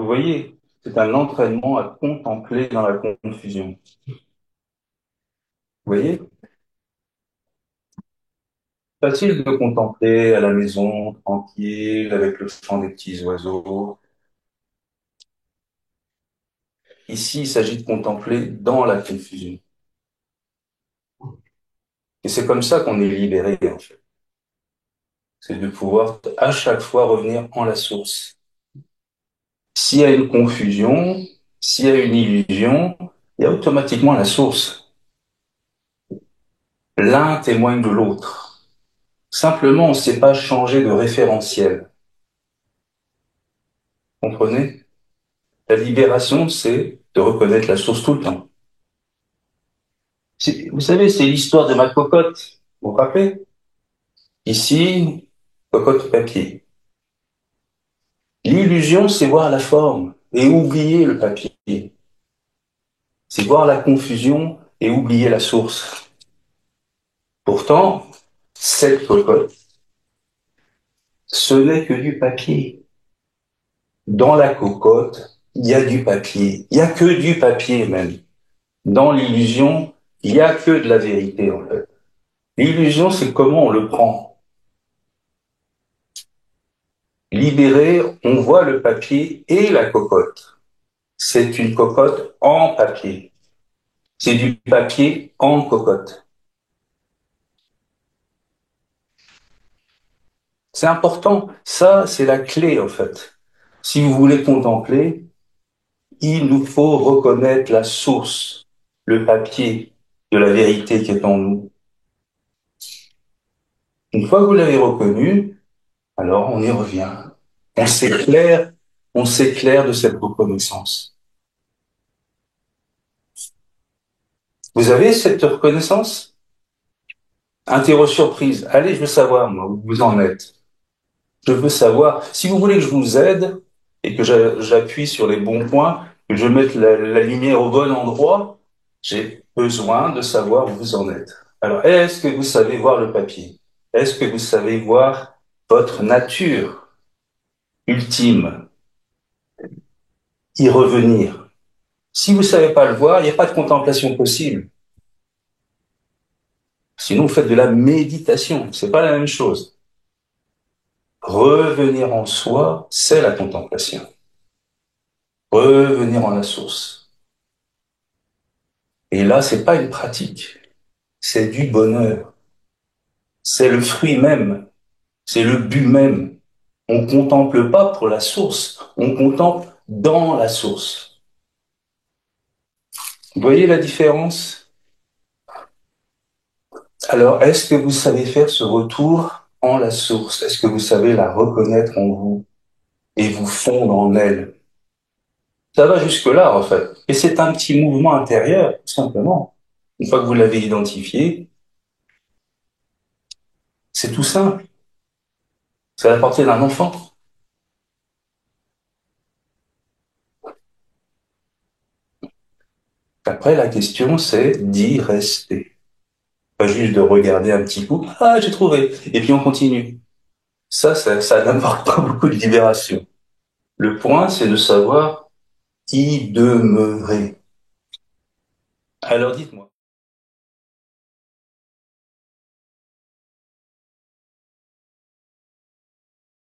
Vous voyez, c'est un entraînement à contempler dans la confusion. Vous voyez, facile de contempler à la maison, tranquille, avec le chant des petits oiseaux. Ici, il s'agit de contempler dans la confusion. Et c'est comme ça qu'on est libéré, en fait. C'est de pouvoir à chaque fois revenir en la source. S'il y a une confusion, s'il y a une illusion, il y a automatiquement la source. L'un témoigne de l'autre. Simplement, on ne sait pas changer de référentiel. Comprenez? La libération, c'est de reconnaître la source tout le temps. Vous savez, c'est l'histoire de ma cocotte. Vous vous rappelez? Ici, cocotte papier. L'illusion, c'est voir la forme et oublier le papier. C'est voir la confusion et oublier la source. Pourtant, cette cocotte, ce n'est que du papier. Dans la cocotte, il y a du papier. Il y a que du papier même. Dans l'illusion, il y a que de la vérité en fait. L'illusion, c'est comment on le prend. Libéré, on voit le papier et la cocotte. C'est une cocotte en papier. C'est du papier en cocotte. C'est important. Ça, c'est la clé en fait. Si vous voulez contempler, il nous faut reconnaître la source, le papier de la vérité qui est en nous. Une fois que vous l'avez reconnu, alors on y revient. On s'éclaire, on s'éclaire de cette reconnaissance. Vous avez cette reconnaissance? Interro surprise. Allez, je veux savoir, moi, où vous en êtes. Je veux savoir. Si vous voulez que je vous aide et que j'appuie sur les bons points, que je mette la lumière au bon endroit, j'ai besoin de savoir où vous en êtes. Alors, est-ce que vous savez voir le papier? Est-ce que vous savez voir votre nature ultime? Y revenir. Si vous savez pas le voir, il n'y a pas de contemplation possible. Sinon, vous faites de la méditation. C'est pas la même chose. Revenir en soi, c'est la contemplation. Revenir en la source. Et là, c'est pas une pratique. C'est du bonheur. C'est le fruit même. C'est le but même. On contemple pas pour la source. On contemple dans la source. Vous voyez la différence? Alors, est-ce que vous savez faire ce retour en la source? Est-ce que vous savez la reconnaître en vous et vous fondre en elle? Ça va jusque-là, en fait. Et c'est un petit mouvement intérieur, tout simplement. Une fois que vous l'avez identifié, c'est tout simple. C'est à la portée d'un enfant. Après, la question, c'est d'y rester. Pas juste de regarder un petit coup. Ah, j'ai trouvé. Et puis on continue. Ça n'apporte pas beaucoup de libération. Le point, c'est de savoir y demeurer. Alors dites-moi.